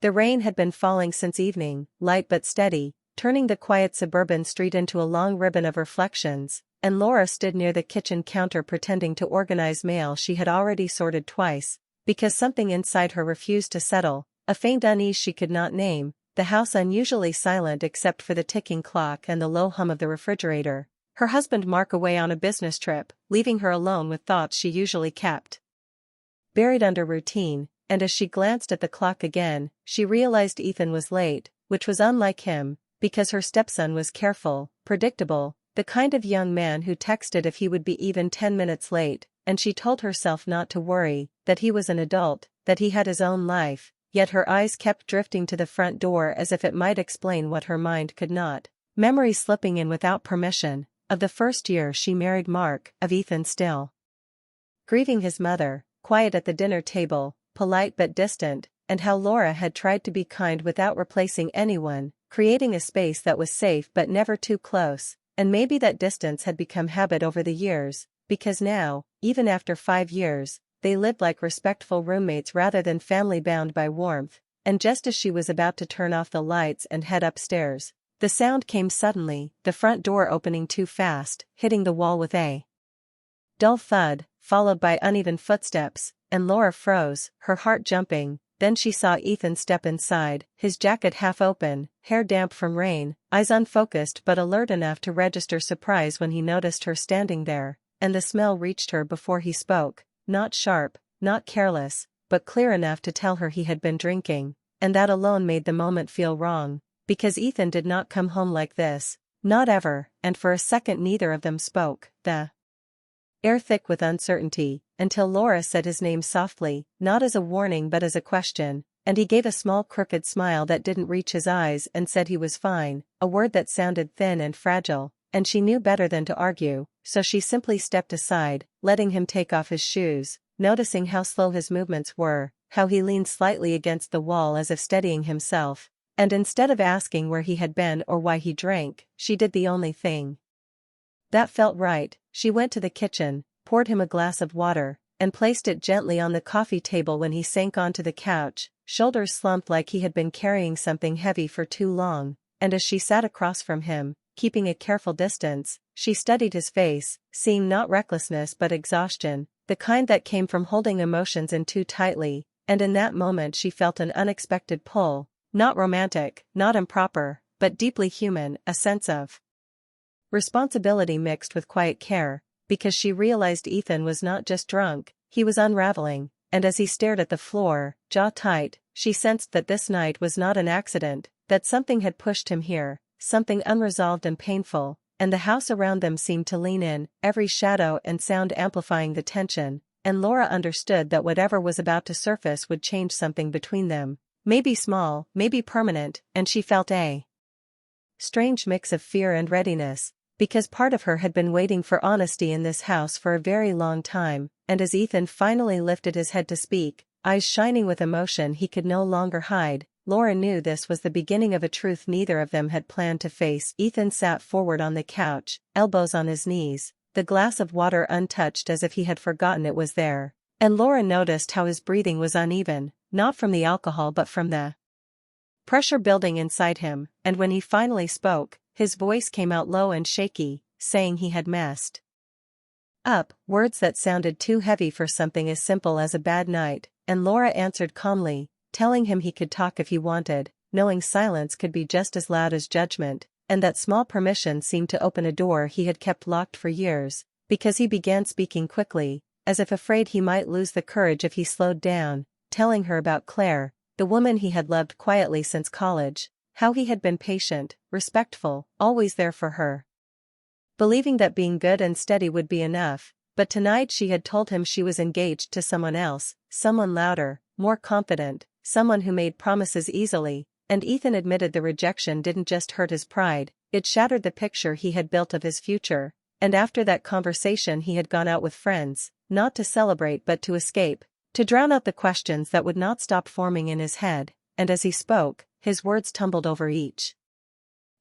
The rain had been falling since evening, light but steady, turning the quiet suburban street into a long ribbon of reflections, and Laura stood near the kitchen counter pretending to organize mail she had already sorted twice, because something inside her refused to settle, a faint unease she could not name, the house unusually silent except for the ticking clock and the low hum of the refrigerator. Her husband Mark away on a business trip, leaving her alone with thoughts she usually kept buried under routine, and as she glanced at the clock again, she realized Ethan was late, which was unlike him, because her stepson was careful, predictable, the kind of young man who texted if he would be even 10 minutes late, and she told herself not to worry, that he was an adult, that he had his own life, yet her eyes kept drifting to the front door as if it might explain what her mind could not. Memory slipping in without permission, of the first year she married Mark, of Ethan still grieving his mother, quiet at the dinner table, polite but distant, and how Laura had tried to be kind without replacing anyone, creating a space that was safe but never too close, and maybe that distance had become habit over the years, because now, even after 5 years, they lived like respectful roommates rather than family bound by warmth, and just as she was about to turn off the lights and head upstairs, the sound came suddenly, the front door opening too fast, hitting the wall with a dull thud, followed by uneven footsteps, and Laura froze, her heart jumping. Then she saw Ethan step inside, his jacket half open, hair damp from rain, eyes unfocused but alert enough to register surprise when he noticed her standing there, and the smell reached her before he spoke, not sharp, not careless, but clear enough to tell her he had been drinking, and that alone made the moment feel wrong, because Ethan did not come home like this, not ever, and for a second neither of them spoke, the air thick with uncertainty, until Laura said his name softly, not as a warning but as a question, and he gave a small crooked smile that didn't reach his eyes and said he was fine, a word that sounded thin and fragile, and she knew better than to argue, so she simply stepped aside, letting him take off his shoes, noticing how slow his movements were, how he leaned slightly against the wall as if steadying himself, and instead of asking where he had been or why he drank, she did the only thing that felt right. She went to the kitchen, poured him a glass of water, and placed it gently on the coffee table when he sank onto the couch, shoulders slumped like he had been carrying something heavy for too long, and as she sat across from him, keeping a careful distance, she studied his face, seeing not recklessness but exhaustion, the kind that came from holding emotions in too tightly, and in that moment she felt an unexpected pull, not romantic, not improper, but deeply human, a sense of responsibility mixed with quiet care, because she realized Ethan was not just drunk, he was unraveling, and as he stared at the floor, jaw tight, she sensed that this night was not an accident, that something had pushed him here, something unresolved and painful, and the house around them seemed to lean in, every shadow and sound amplifying the tension, and Laura understood that whatever was about to surface would change something between them, maybe small, maybe permanent, and she felt a strange mix of fear and readiness, because part of her had been waiting for honesty in this house for a very long time, and as Ethan finally lifted his head to speak, eyes shining with emotion he could no longer hide, Laura knew this was the beginning of a truth neither of them had planned to face. Ethan sat forward on the couch, elbows on his knees, the glass of water untouched as if he had forgotten it was there, and Laura noticed how his breathing was uneven, not from the alcohol but from the pressure building inside him, and when he finally spoke, his voice came out low and shaky, saying he had messed up, words that sounded too heavy for something as simple as a bad night, and Laura answered calmly, telling him he could talk if he wanted, knowing silence could be just as loud as judgment, and that small permission seemed to open a door he had kept locked for years, because he began speaking quickly, as if afraid he might lose the courage if he slowed down, telling her about Claire, the woman he had loved quietly since college, how he had been patient, respectful, always there for her, believing that being good and steady would be enough, but tonight she had told him she was engaged to someone else, someone louder, more confident, someone who made promises easily, and Ethan admitted the rejection didn't just hurt his pride, it shattered the picture he had built of his future, and after that conversation he had gone out with friends, not to celebrate but to escape, to drown out the questions that would not stop forming in his head, and as he spoke, his words tumbled over each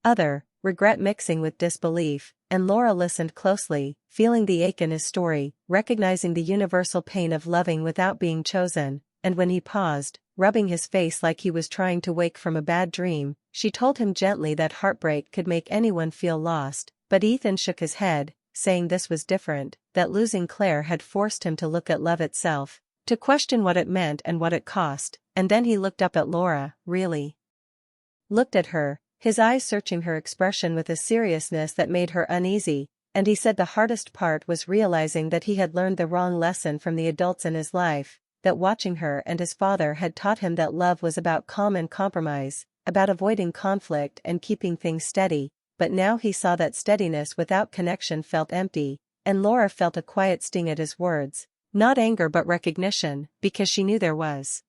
other, regret mixing with disbelief, and Laura listened closely, feeling the ache in his story, recognizing the universal pain of loving without being chosen, and when he paused, rubbing his face like he was trying to wake from a bad dream. She told him gently that heartbreak could make anyone feel lost, but Ethan shook his head, saying this was different, that losing Claire had forced him to look at love itself, to question what it meant and what it cost, and then he looked up at Laura, really looked at her, his eyes searching her expression with a seriousness that made her uneasy, and he said the hardest part was realizing that he had learned the wrong lesson from the adults in his life, that watching her and his father had taught him that love was about calm and compromise, about avoiding conflict and keeping things steady, but now he saw that steadiness without connection felt empty, and Laura felt a quiet sting at his words, not anger but recognition, because she knew there was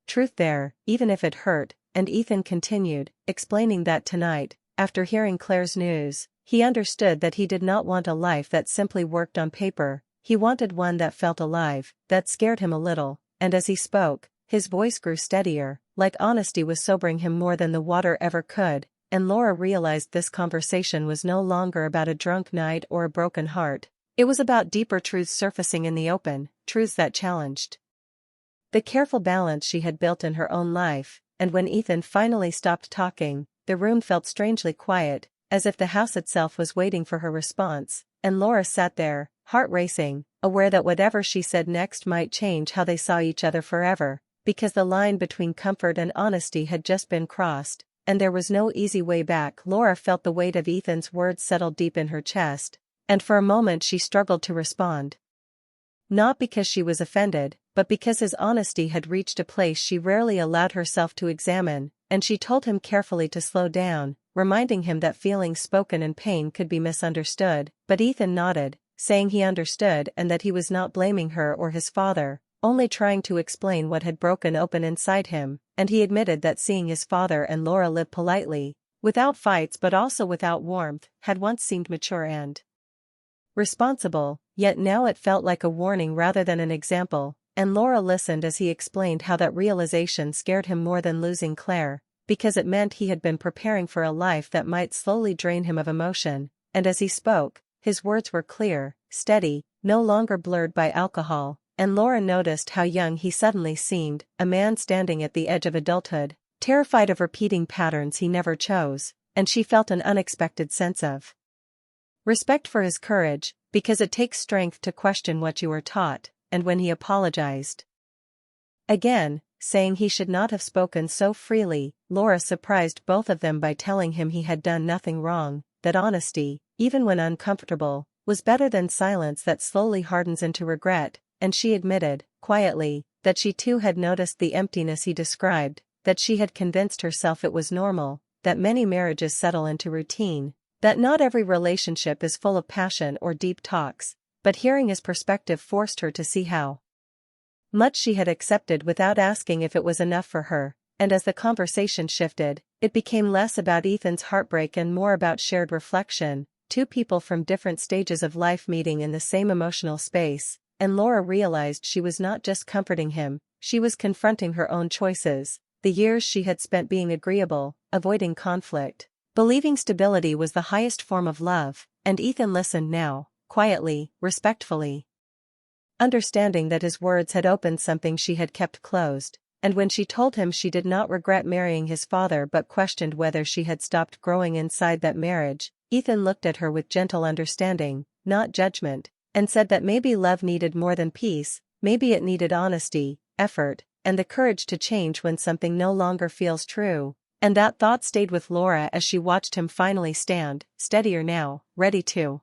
truth there, even if it hurt, and Ethan continued, explaining that tonight, after hearing Claire's news, he understood that he did not want a life that simply worked on paper, he wanted one that felt alive, that scared him a little, and as he spoke, his voice grew steadier, like honesty was sobering him more than the water ever could, and Laura realized this conversation was no longer about a drunk night or a broken heart, it was about deeper truths surfacing in the open, truths that challenged the careful balance she had built in her own life, and when Ethan finally stopped talking, the room felt strangely quiet, as if the house itself was waiting for her response, and Laura sat there, heart racing, aware that whatever she said next might change how they saw each other forever, because the line between comfort and honesty had just been crossed, and there was no easy way back. Laura felt the weight of Ethan's words settle deep in her chest, and for a moment she struggled to respond. Not because she was offended, but because his honesty had reached a place she rarely allowed herself to examine, and she told him carefully to slow down, reminding him that feelings spoken in pain could be misunderstood, but Ethan nodded, saying he understood and that he was not blaming her or his father, only trying to explain what had broken open inside him, and he admitted that seeing his father and Laura live politely, without fights but also without warmth, had once seemed mature and responsible, yet now it felt like a warning rather than an example, and Laura listened as he explained how that realization scared him more than losing Claire, because it meant he had been preparing for a life that might slowly drain him of emotion, and as he spoke, his words were clear, steady, no longer blurred by alcohol, and Laura noticed how young he suddenly seemed, a man standing at the edge of adulthood, terrified of repeating patterns he never chose, and she felt an unexpected sense of respect for his courage, because it takes strength to question what you are taught, and when he apologized again, saying he should not have spoken so freely, Laura surprised both of them by telling him he had done nothing wrong, that honesty, even when uncomfortable, was better than silence that slowly hardens into regret, and she admitted, quietly, that she too had noticed the emptiness he described, that she had convinced herself it was normal, that many marriages settle into routine, that not every relationship is full of passion or deep talks, but hearing his perspective forced her to see how much she had accepted without asking if it was enough for her, and as the conversation shifted, it became less about Ethan's heartbreak and more about shared reflection, two people from different stages of life meeting in the same emotional space, and Laura realized she was not just comforting him, she was confronting her own choices, the years she had spent being agreeable, avoiding conflict, believing stability was the highest form of love, and Ethan listened now, quietly, respectfully, understanding that his words had opened something she had kept closed, and when she told him she did not regret marrying his father but questioned whether she had stopped growing inside that marriage, Ethan looked at her with gentle understanding, not judgment, and said that maybe love needed more than peace, maybe it needed honesty, effort, and the courage to change when something no longer feels true, and that thought stayed with Laura as she watched him finally stand, steadier now, ready to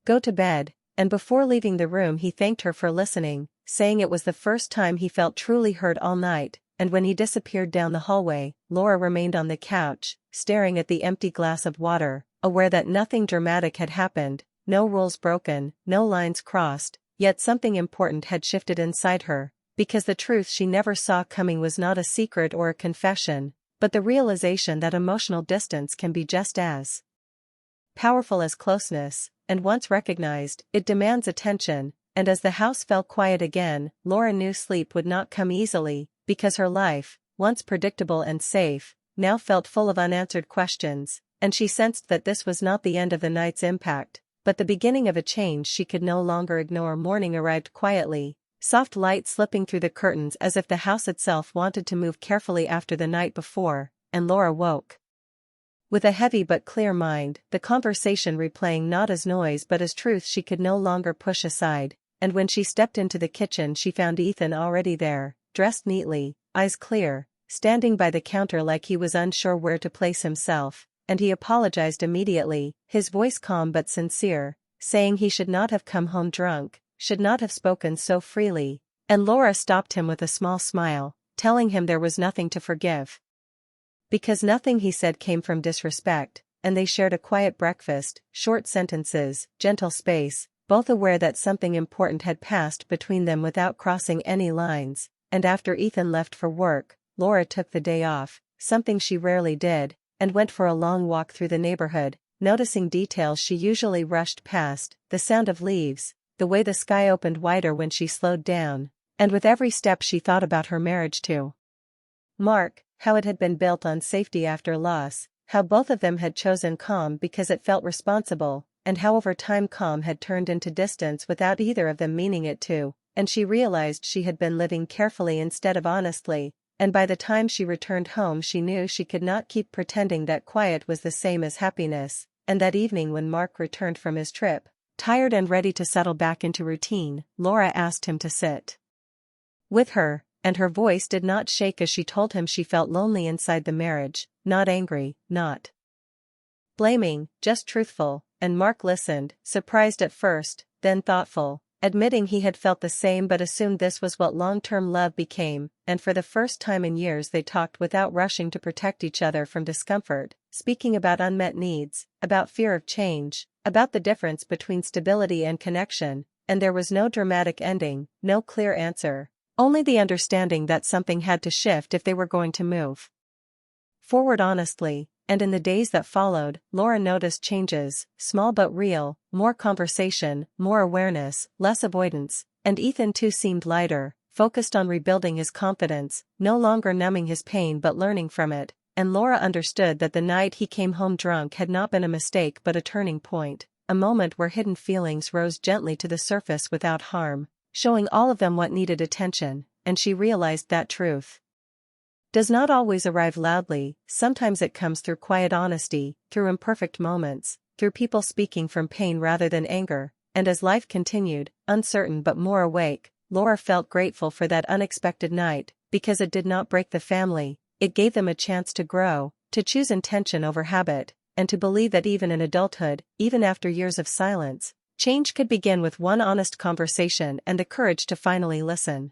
go to bed, and before leaving the room he thanked her for listening, saying it was the first time he felt truly heard all night, and when he disappeared down the hallway, Laura remained on the couch, staring at the empty glass of water, aware that nothing dramatic had happened, no rules broken, no lines crossed, yet something important had shifted inside her, because the truth she never saw coming was not a secret or a confession, but the realization that emotional distance can be just as powerful as closeness, and once recognized, it demands attention, and as the house fell quiet again, Laura knew sleep would not come easily, because her life, once predictable and safe, now felt full of unanswered questions, and she sensed that this was not the end of the night's impact, but the beginning of a change she could no longer ignore. Morning arrived quietly, soft light slipping through the curtains as if the house itself wanted to move carefully after the night before, and Laura woke. With a heavy but clear mind, the conversation replaying not as noise but as truth she could no longer push aside, and when she stepped into the kitchen she found Ethan already there, dressed neatly, eyes clear, standing by the counter like he was unsure where to place himself, and he apologized immediately, his voice calm but sincere, saying he should not have come home drunk, should not have spoken so freely, and Laura stopped him with a small smile, telling him there was nothing to forgive. Because nothing he said came from disrespect, and they shared a quiet breakfast, short sentences, gentle space, both aware that something important had passed between them without crossing any lines, and after Ethan left for work, Laura took the day off, something she rarely did, and went for a long walk through the neighborhood, noticing details she usually rushed past, the sound of leaves, the way the sky opened wider when she slowed down, and with every step she thought about her marriage to Mark, how it had been built on safety after loss, how both of them had chosen calm because it felt responsible, and how over time calm had turned into distance without either of them meaning it to, and she realized she had been living carefully instead of honestly, and by the time she returned home she knew she could not keep pretending that quiet was the same as happiness, and that evening when Mark returned from his trip, tired and ready to settle back into routine, Laura asked him to sit with her, and her voice did not shake as she told him she felt lonely inside the marriage, not angry, not blaming, just truthful, and Mark listened, surprised at first, then thoughtful, admitting he had felt the same but assumed this was what long-term love became, and for the first time in years they talked without rushing to protect each other from discomfort, speaking about unmet needs, about fear of change, about the difference between stability and connection, and there was no dramatic ending, no clear answer, only the understanding that something had to shift if they were going to move forward honestly. And in the days that followed, Laura noticed changes, small but real, more conversation, more awareness, less avoidance, and Ethan too seemed lighter, focused on rebuilding his confidence, no longer numbing his pain but learning from it, and Laura understood that the night he came home drunk had not been a mistake but a turning point, a moment where hidden feelings rose gently to the surface without harm, showing all of them what needed attention, and she realized that truth does not always arrive loudly, sometimes it comes through quiet honesty, through imperfect moments, through people speaking from pain rather than anger, and as life continued, uncertain but more awake, Laura felt grateful for that unexpected night, because it did not break the family, it gave them a chance to grow, to choose intention over habit, and to believe that even in adulthood, even after years of silence, change could begin with one honest conversation and the courage to finally listen.